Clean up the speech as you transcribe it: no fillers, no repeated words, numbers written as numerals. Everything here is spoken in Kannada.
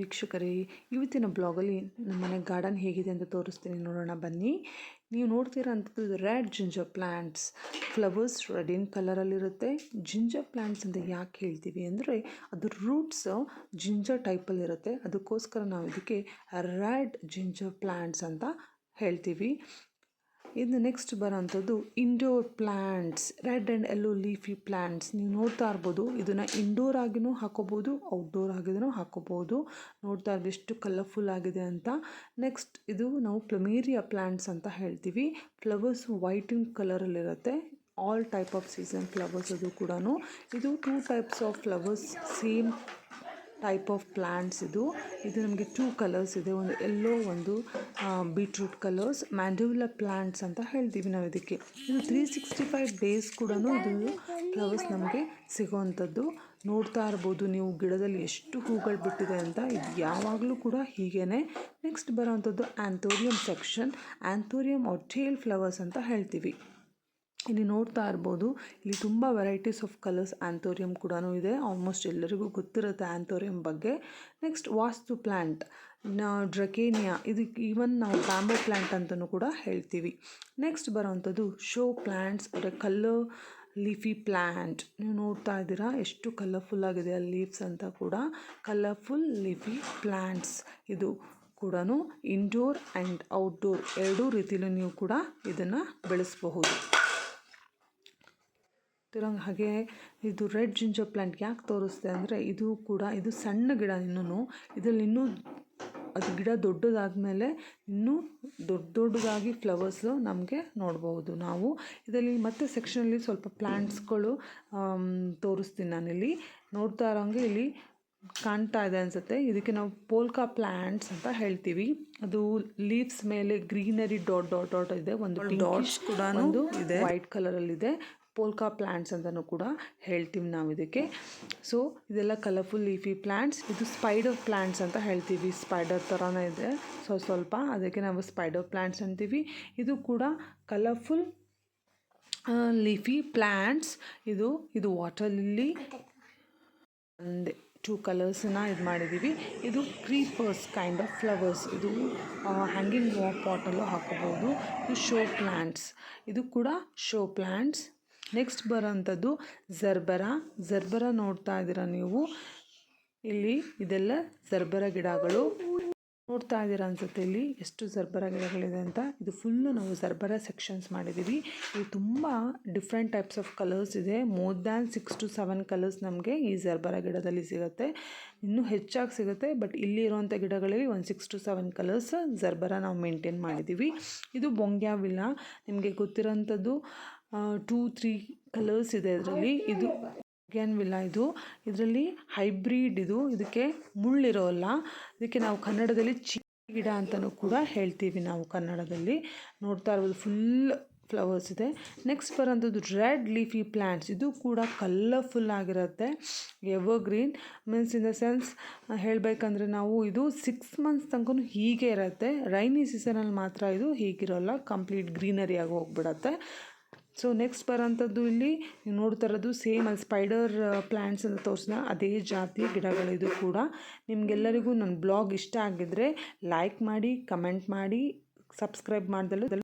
ವೀಕ್ಷಕರೇ, ಇವತ್ತಿನ ಬ್ಲಾಗಲ್ಲಿ ನಮ್ಮನೆ ಗಾರ್ಡನ್ ಹೇಗಿದೆ ಅಂತ ತೋರಿಸ್ತೀನಿ, ನೋಡೋಣ ಬನ್ನಿ. ನೀವು ನೋಡ್ತಿರೋಂಥದ್ದು red ginger plants. Flowers red in ಕಲರಲ್ಲಿರುತ್ತೆ. ಜಿಂಜರ್ ಪ್ಲ್ಯಾಂಟ್ಸ್ ಅಂತ ಯಾಕೆ ಹೇಳ್ತೀವಿ ಅಂದರೆ ಅದು ರೂಟ್ಸ್ ಜಿಂಜರ್ ಟೈಪಲ್ಲಿರುತ್ತೆ. ಅದಕ್ಕೋಸ್ಕರ ನಾವು ಇದಕ್ಕೆ ರೆಡ್ ಜಿಂಜರ್ ಪ್ಲ್ಯಾಂಟ್ಸ್ ಅಂತ ಹೇಳ್ತೀವಿ. ಇದು ನೆಕ್ಸ್ಟ್ ಬರೋಂಥದ್ದು indoor plants, red and yellow leafy plants. ನೀವು ನೋಡ್ತಾ ಇರ್ಬೋದು, ಇದನ್ನು ಇಂಡೋರ್ ಆಗಿನೂ ಹಾಕೋಬೋದು, ಔಟ್ಡೋರ್ ಆಗಿನೂ ಹಾಕೋಬೋದು. ನೋಡ್ತಾ ಇರ್ಬೋದು ಎಷ್ಟು ಕಲರ್ಫುಲ್ ಆಗಿದೆ ಅಂತ. ನೆಕ್ಸ್ಟ್ ಇದು ನಾವು ಪ್ಲಮೇರಿಯಾ ಪ್ಲ್ಯಾಂಟ್ಸ್ ಅಂತ ಹೇಳ್ತೀವಿ. ಫ್ಲವರ್ಸ್ ವೈಟ್ ಇನ್ ಕಲರಲ್ಲಿರುತ್ತೆ. All type of season flowers ಅದು ಕೂಡ. ಇದು 2 types of flowers, same type of plants. ಇದು ನಮಗೆ 2 ಕಲರ್ಸ್ ಇದೆ, ಒಂದು ಯೆಲ್ಲೋ, ಒಂದು ಬೀಟ್ರೂಟ್ ಕಲರ್ಸ್. ಮ್ಯಾಂಡವಿಲ್ಲಾ ಪ್ಲ್ಯಾಂಟ್ಸ್ ಅಂತ ಹೇಳ್ತೀವಿ ನಾವು ಇದಕ್ಕೆ. ಇದು 365 ಡೇಸ್ ಕೂಡ ಇದು ಫ್ಲವರ್ಸ್ ನಮಗೆ ಸಿಗೋವಂಥದ್ದು. ನೋಡ್ತಾ ಇರ್ಬೋದು ನೀವು ಗಿಡದಲ್ಲಿ ಎಷ್ಟು ಹೂಗಳು ಬಿಟ್ಟಿದೆ ಅಂತ. ಇದು ಯಾವಾಗಲೂ ಕೂಡ ಹೀಗೇ. ನೆಕ್ಸ್ಟ್ ಬರೋವಂಥದ್ದು anthurium section. Anthurium are tail flowers ಅಂತ ಹೇಳ್ತೀವಿ. ಇಲ್ಲಿ ನೋಡ್ತಾ ಇರ್ಬೋದು, ಇಲ್ಲಿ ತುಂಬ ವೆರೈಟೀಸ್ ಆಫ್ ಕಲರ್ಸ್ ಆ್ಯಂಥೋರಿಯಂ ಕೂಡ ಇದೆ. ಆಲ್ಮೋಸ್ಟ್ ಎಲ್ಲರಿಗೂ ಗೊತ್ತಿರುತ್ತೆ ಆ್ಯಂಥೋರಿಯಂ ಬಗ್ಗೆ. Next vastu plant, dracaena. ಇದಕ್ಕೆ ಈವನ್ ನಾವು ಬ್ಯಾಂಬೋ ಪ್ಲ್ಯಾಂಟ್ ಅಂತಲೂ ಕೂಡ ಹೇಳ್ತೀವಿ. ನೆಕ್ಸ್ಟ್ ಬರೋವಂಥದ್ದು show plants, colour leafy plant. ನೀವು ನೋಡ್ತಾ ಇದ್ದೀರಾ ಎಷ್ಟು ಕಲರ್ಫುಲ್ ಆಗಿದೆ ಲೀವ್ಸ್ ಅಂತ ಕೂಡ. Colourful leafy plants. ಇದು ಕೂಡ ಇಂಡೋರ್ ಆ್ಯಂಡ್ ಔಟ್ಡೋರ್ ಎರಡೂ ರೀತಿಯಲ್ಲೂ ನೀವು ಕೂಡ ಇದನ್ನು ಬೆಳೆಸಬಹುದು. ಹಾಗೆ ಇದು ರೆಡ್ ಜಿಂಜರ್ ಪ್ಲ್ಯಾಂಟ್ ಯಾಕೆ ತೋರಿಸ್ದೆ ಅಂದರೆ ಇದು ಸಣ್ಣ ಗಿಡ. ಇದರಲ್ಲಿ ಇನ್ನೂ ಅದು ಗಿಡ ದೊಡ್ಡದಾದಮೇಲೆ ಇನ್ನೂ ದೊಡ್ಡದಾಗಿ ಫ್ಲವರ್ಸು ನಮಗೆ ನೋಡ್ಬೋದು ನಾವು. ಇದರಲ್ಲಿ ಮತ್ತೆ ಸೆಕ್ಷನಲ್ಲಿ ಸ್ವಲ್ಪ ಪ್ಲ್ಯಾಂಟ್ಸ್ಗಳು ತೋರಿಸ್ತೀನಿ ನಾನಿಲ್ಲಿ. ನೋಡ್ತಾ ಇರೋಂಗೆ ಇಲ್ಲಿ ಕಾಣ್ತಾ ಇದೆ ಅನಿಸುತ್ತೆ. ಇದಕ್ಕೆ ನಾವು ಪೋಲ್ಕಾ ಪ್ಲ್ಯಾಂಟ್ಸ್ ಅಂತ ಹೇಳ್ತೀವಿ. ಅದು ಲೀವ್ಸ್ ಮೇಲೆ ಗ್ರೀನರಿ ಡಾಟ್ ಡಾಟ್ ಡಾಟ್ ಇದೆ, ಒಂದು ಡಾಟ್ಸ್ ಕೂಡ ಇದೆ, ವೈಟ್ ಕಲರಲ್ಲಿದೆ. ಪೋಲ್ಕಾ ಪ್ಲ್ಯಾಂಟ್ಸ್ ಅಂತಲೂ ಕೂಡ ಹೇಳ್ತೀವಿ ನಾವು ಇದಕ್ಕೆ. ಸೊ ಇದೆಲ್ಲ ಕಲರ್ಫುಲ್ ಲೀಫಿ ಪ್ಲ್ಯಾಂಟ್ಸ್. ಇದು ಸ್ಪೈಡರ್ ಪ್ಲ್ಯಾಂಟ್ಸ್ ಅಂತ ಹೇಳ್ತೀವಿ. ಸ್ಪೈಡರ್ ಥರನೇ ಇದೆ ಸ್ವಲ್ಪ, ಅದಕ್ಕೆ ನಾವು ಸ್ಪೈಡರ್ ಪ್ಲ್ಯಾಂಟ್ಸ್ ಅಂತೀವಿ. ಇದು ಕೂಡ ಕಲರ್ಫುಲ್ ಲೀಫಿ ಪ್ಲ್ಯಾಂಟ್ಸ್. ಇದು ವಾಟರ್ ಲಿಲ್ಲಿ ಅಂದೆ 2 ಕಲರ್ಸನ್ನ ಇದು ಮಾಡಿದ್ದೀವಿ. ಇದು ಕ್ರೀಪರ್ಸ್ ಕೈಂಡ್ ಆಫ್ ಫ್ಲವರ್ಸ್. ಇದು ಹ್ಯಾಂಗಿಂಗ್ ಪಾಟಲ್ಲೂ ಹಾಕೋಬೋದು. ಇದು ಶೋ ಪ್ಲ್ಯಾಂಟ್ಸ್. ಇದು ಕೂಡ ಶೋ ಪ್ಲ್ಯಾಂಟ್ಸ್. ನೆಕ್ಸ್ಟ್ ಬರೋಂಥದ್ದು ಜರ್ಬರ ನೋಡ್ತಾ ಇದ್ದೀರಾ ನೀವು. ಇಲ್ಲಿ ಇದೆಲ್ಲ ಜರ್ಬರ ಗಿಡಗಳು ನೋಡ್ತಾ ಇದ್ದೀರಾ ಅನ್ಸುತ್ತೆ. ಇಲ್ಲಿ ಎಷ್ಟು ಜರ್ಬರ ಗಿಡಗಳಿದೆ ಅಂತ. ಇದು ಫುಲ್ಲು ನಾವು ಜರ್ಬರ ಸೆಕ್ಷನ್ಸ್ ಮಾಡಿದ್ದೀವಿ. ಇದು ತುಂಬ ಡಿಫ್ರೆಂಟ್ ಟೈಪ್ಸ್ ಆಫ್ ಕಲರ್ಸ್ ಇದೆ. ಮೋರ್ ದ್ಯಾನ್ 6 to 7 ಕಲರ್ಸ್ ನಮಗೆ ಈ ಜರ್ಬರ ಗಿಡದಲ್ಲಿ ಸಿಗುತ್ತೆ. ಇನ್ನೂ ಹೆಚ್ಚಾಗಿ ಸಿಗುತ್ತೆ, ಬಟ್ ಇಲ್ಲಿ ಇರುವಂಥ ಗಿಡಗಳಲ್ಲಿ ಒಂದು 6 to 7 ಕಲರ್ಸ್ ಜರ್ಬರ ನಾವು ಮೇಂಟೈನ್ ಮಾಡಿದ್ದೀವಿ. ಇದು ಬೊಂಗ್ಯಾವಿಲ್ಲಾ, ನಿಮಗೆ ಗೊತ್ತಿರೋಂಥದ್ದು 2-3 ಕಲರ್ಸ್ ಇದೆ ಇದರಲ್ಲಿ. ಇದು ಬೊಂಗ್ಯಾವಿಲ್ಲಾ. ಇದರಲ್ಲಿ ಹೈಬ್ರಿಡ್. ಇದಕ್ಕೆ ಮುಳ್ಳಿರೋಲ್ಲ. ಇದಕ್ಕೆ ನಾವು ಕನ್ನಡದಲ್ಲಿ ಗಿಡ ಅಂತಲೂ ಕೂಡ ಹೇಳ್ತೀವಿ ನಾವು ಕನ್ನಡದಲ್ಲಿ. ನೋಡ್ತಾ ಇರ್ಬೋದು ಫುಲ್ ಫ್ಲವರ್ಸ್ ಇದೆ. ನೆಕ್ಸ್ಟ್ ಬರೋಂಥದ್ದು ರೆಡ್ ಲೀಫಿ ಪ್ಲ್ಯಾಂಟ್ಸ್. ಇದು ಕೂಡ ಕಲರ್ಫುಲ್ ಆಗಿರುತ್ತೆ. Evergreen means in the sense ಹೇಳಬೇಕಂದ್ರೆ ನಾವು ಇದು 6 months ತನಕ ಹೀಗೆ ಇರುತ್ತೆ. ರೈನಿ ಸೀಸನಲ್ಲಿ ಮಾತ್ರ ಇದು ಹೀಗಿರೋಲ್ಲ, ಕಂಪ್ಲೀಟ್ ಗ್ರೀನರಿಯಾಗಿ ಹೋಗ್ಬಿಡತ್ತೆ. ಸೊ ನೆಕ್ಸ್ಟ್ ಬರೋಂಥದ್ದು ಇಲ್ಲಿ ನೀವು ನೋಡ್ತಾ ಇರೋದು ಸೇಮ್ ಅಲ್ಲಿ ಸ್ಪೈಡರ್ ಪ್ಲ್ಯಾಂಟ್ಸ್ ಅಂತ ತೋರಿಸಿದ ಅದೇ ಜಾತಿಯ ಗಿಡಗಳಿದು ಕೂಡ. ನಿಮಗೆಲ್ಲರಿಗೂ ನನ್ನ ಬ್ಲಾಗ್ ಇಷ್ಟ ಆಗಿದ್ದರೆ ಲೈಕ್ ಮಾಡಿ, ಕಮೆಂಟ್ ಮಾಡಿ, ಸಬ್ಸ್ಕ್ರೈಬ್ ಮಾಡ್ದಲ್ಲೂ